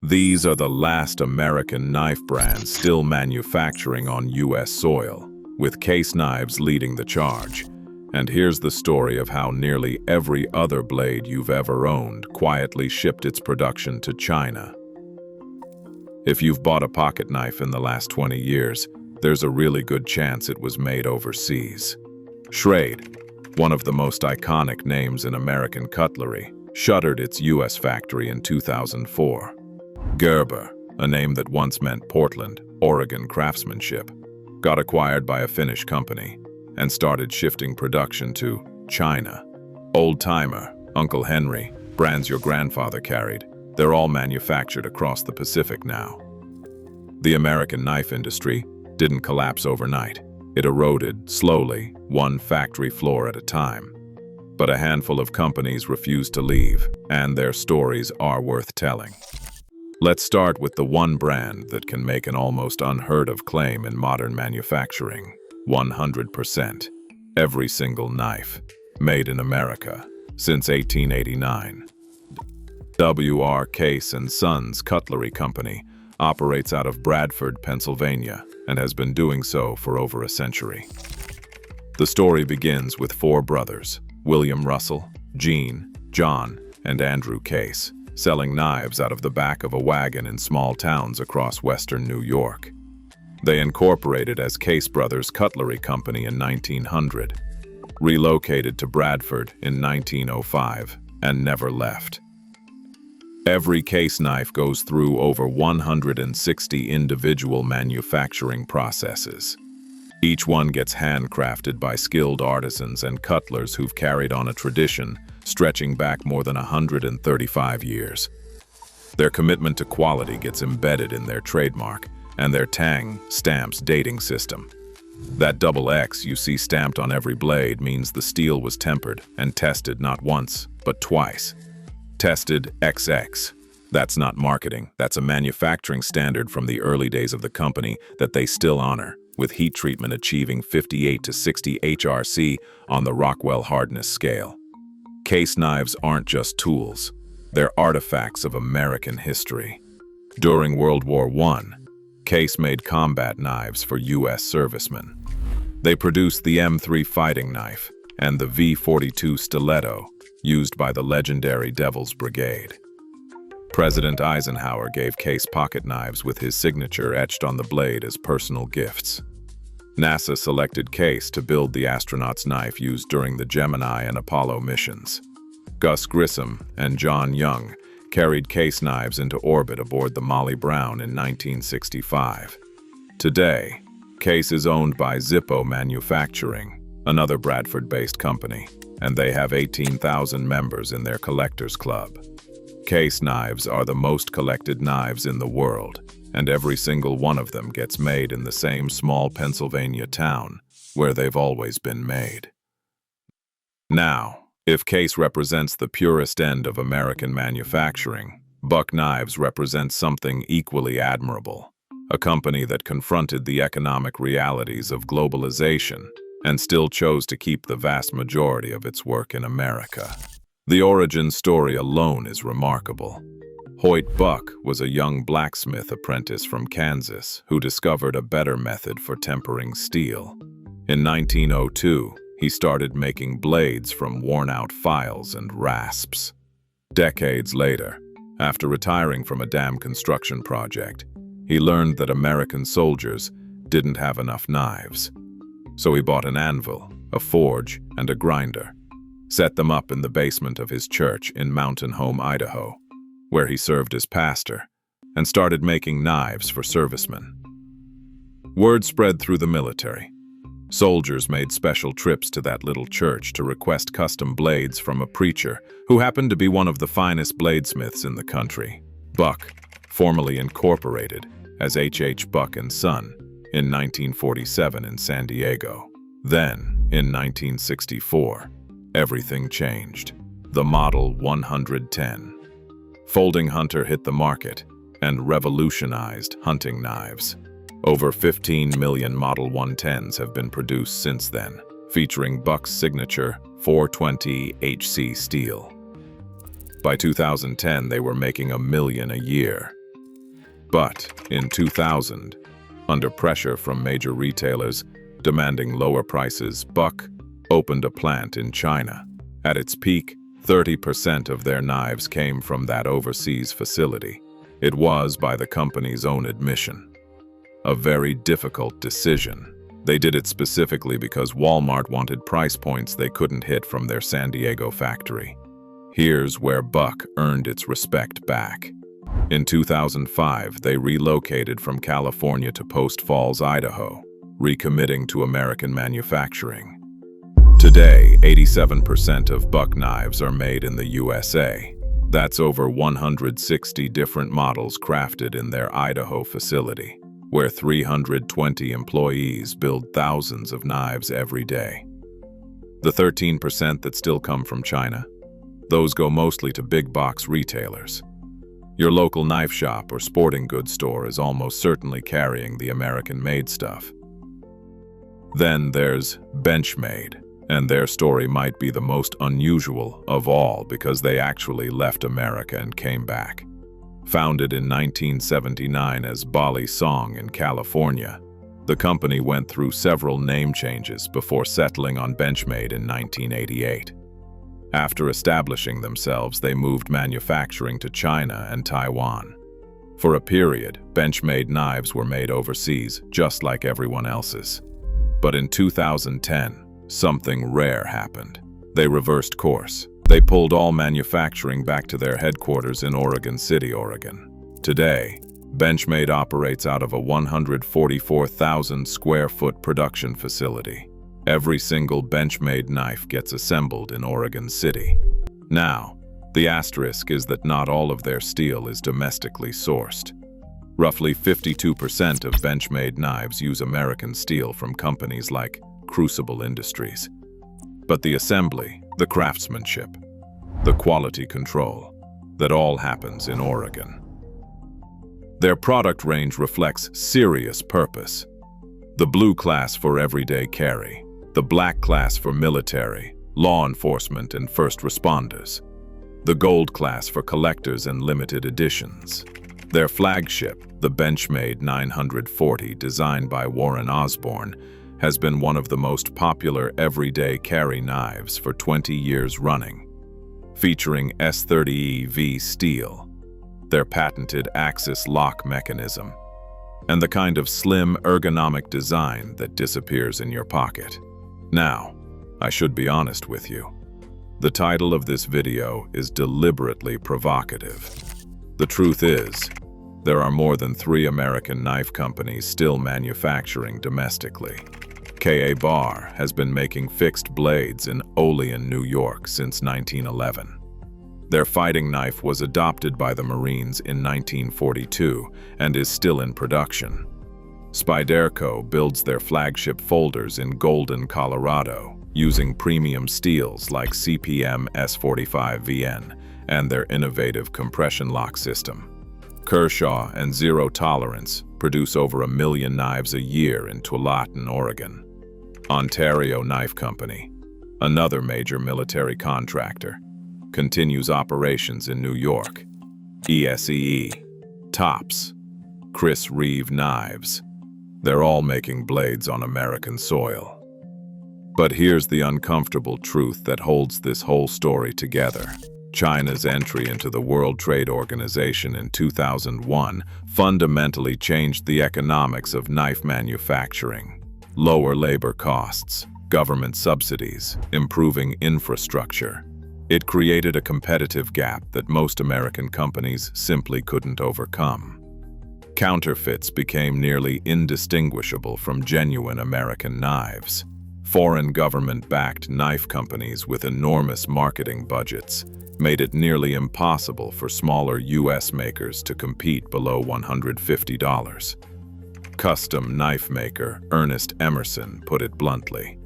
These are the last American knife brands still manufacturing on U.S. soil, with Case knives leading the charge. And here's the story of how nearly every other blade you've ever owned quietly shipped its production to China. If you've bought a pocket knife in the last 20 years, there's a really good chance it was made overseas. Schrade, one of the most iconic names in American cutlery, shuttered its U.S. factory in 2004. Gerber, a name that once meant Portland, Oregon craftsmanship, got acquired by a Finnish company and started shifting production to China. Old Timer, Uncle Henry, brands your grandfather carried, they're all manufactured across the Pacific now. The American knife industry didn't collapse overnight. It eroded slowly, one factory floor at a time. But a handful of companies refused to leave, and their stories are worth telling. Let's start with the one brand that can make an almost unheard of claim in modern manufacturing: 100%. Every single knife, made in America, since 1889. W.R. Case & Sons Cutlery Company operates out of Bradford, Pennsylvania, and has been doing so for over a century. The story begins with four brothers, William Russell, Gene, John, and Andrew Case, selling knives out of the back of a wagon in small towns across western New York. They incorporated as Case Brothers Cutlery Company in 1900, relocated to Bradford in 1905, and never left. Every Case knife goes through over 160 individual manufacturing processes. Each one gets handcrafted by skilled artisans and cutlers who've carried on a tradition stretching back more than 135 years. Their commitment to quality gets embedded in their trademark and their Tang stamps dating system. That XX you see stamped on every blade means the steel was tempered and tested not once, but twice. Tested XX. That's not marketing, that's a manufacturing standard from the early days of the company that they still honor, with heat treatment achieving 58 to 60 HRC on the Rockwell hardness scale. Case knives aren't just tools, they're artifacts of American history. During World War I, Case made combat knives for U.S. servicemen. They produced the M3 fighting knife and the V42 stiletto, used by the legendary Devil's Brigade. President Eisenhower gave Case pocket knives with his signature etched on the blade as personal gifts. NASA selected Case to build the astronaut's knife used during the Gemini and Apollo missions. Gus Grissom and John Young carried Case knives into orbit aboard the Molly Brown in 1965. Today, Case is owned by Zippo Manufacturing, another Bradford-based company, and they have 18,000 members in their collectors club. Case knives are the most collected knives in the world, and every single one of them gets made in the same small Pennsylvania town where they've always been made. Now, if Case represents the purest end of American manufacturing, Buck Knives represents something equally admirable, a company that confronted the economic realities of globalization and still chose to keep the vast majority of its work in America. The origin story alone is remarkable. Hoyt Buck was a young blacksmith apprentice from Kansas who discovered a better method for tempering steel. In 1902, he started making blades from worn-out files and rasps. Decades later, after retiring from a dam construction project, he learned that American soldiers didn't have enough knives. So he bought an anvil, a forge, and a grinder, set them up in the basement of his church in Mountain Home, Idaho, where he served as pastor, and started making knives for servicemen. Word spread through the military. Soldiers made special trips to that little church to request custom blades from a preacher who happened to be one of the finest bladesmiths in the country. Buck, formally incorporated as H. Buck & Son in 1947 in San Diego. Then, in 1964, everything changed. The Model 110. Folding Hunter hit the market and revolutionized hunting knives. Over 15 million Model 110s have been produced since then, featuring Buck's signature 420 HC steel. By 2010, they were making 1 million a year, But in 2000, under pressure from major retailers demanding lower prices, Buck opened a plant in China. At its peak, 30% of their knives came from that overseas facility. It was, by the company's own admission, a very difficult decision. They did it specifically because Walmart wanted price points they couldn't hit from their San Diego factory. Here's where Buck earned its respect back. In 2005, they relocated from California to Post Falls, Idaho, recommitting to American manufacturing. Today, 87% of Buck knives are made in the USA. That's over 160 different models crafted in their Idaho facility, where 320 employees build thousands of knives every day. The 13% that still come from China, those go mostly to big box retailers. Your local knife shop or sporting goods store is almost certainly carrying the American-made stuff. Then there's Benchmade, and their story might be the most unusual of all because they actually left America and came back. Founded in 1979 as Bali Song in California, the company went through several name changes before settling on Benchmade in 1988. After establishing themselves, they moved manufacturing to China and Taiwan. For a period, Benchmade knives were made overseas, just like everyone else's. But in 2010, something rare happened. They reversed course. They pulled all manufacturing back to their headquarters in Oregon City, Oregon. Today, Benchmade operates out of a 144,000 square foot production facility. Every single Benchmade knife gets assembled in Oregon City. Now, the asterisk is that not all of their steel is domestically sourced. Roughly 52% of Benchmade knives use American steel from companies like Crucible Industries. But the assembly, the craftsmanship, the quality control, that all happens in Oregon. Their product range reflects serious purpose. The blue class for everyday carry, the black class for military, law enforcement, and first responders, the gold class for collectors and limited editions. Their flagship, the Benchmade 940, designed by Warren Osborne, has been one of the most popular everyday carry knives for 20 years running. Featuring S30EV steel, their patented axis lock mechanism, and the kind of slim ergonomic design that disappears in your pocket. Now, I should be honest with you. The title of this video is deliberately provocative. The truth is, there are more than 3 American knife companies still manufacturing domestically. K.A. Barr has been making fixed blades in Olean, New York since 1911. Their fighting knife was adopted by the Marines in 1942 and is still in production. Spyderco builds their flagship folders in Golden, Colorado, using premium steels like CPM S45VN and their innovative compression lock system. Kershaw and Zero Tolerance produce over 1 million knives a year in Tualatin, Oregon. Ontario Knife Company, another major military contractor, continues operations in New York. ESEE, Tops, Chris Reeve Knives. They're all making blades on American soil. But here's the uncomfortable truth that holds this whole story together. China's entry into the World Trade Organization in 2001 fundamentally changed the economics of knife manufacturing. Lower labor costs, government subsidies, improving infrastructure. It created a competitive gap that most American companies simply couldn't overcome. Counterfeits became nearly indistinguishable from genuine American knives. Foreign government-backed knife companies with enormous marketing budgets made it nearly impossible for smaller U.S. makers to compete below $150. Custom knife maker Ernest Emerson put it bluntly.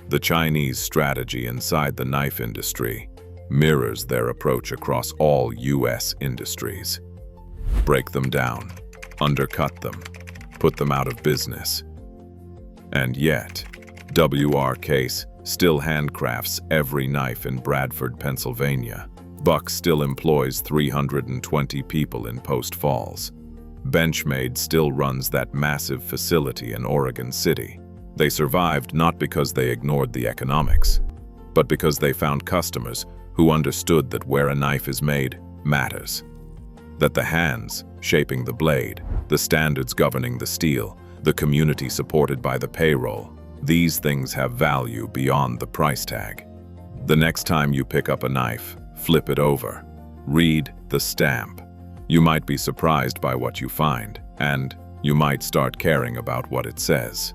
The Chinese strategy inside the knife industry mirrors their approach across all U.S. industries. Break them down, undercut them, put them out of business. And yet, WWII still handcrafts every knife in Bradford, Pennsylvania. Buck still employs 320 people in Post Falls. Benchmade still runs that massive facility in Oregon City. They survived not because they ignored the economics, but because they found customers who understood that where a knife is made matters. That the hands shaping the blade, the standards governing the steel, the community supported by the payroll, these things have value beyond the price tag. The next time you pick up a knife, flip it over. Read the stamp. You might be surprised by what you find, and you might start caring about what it says.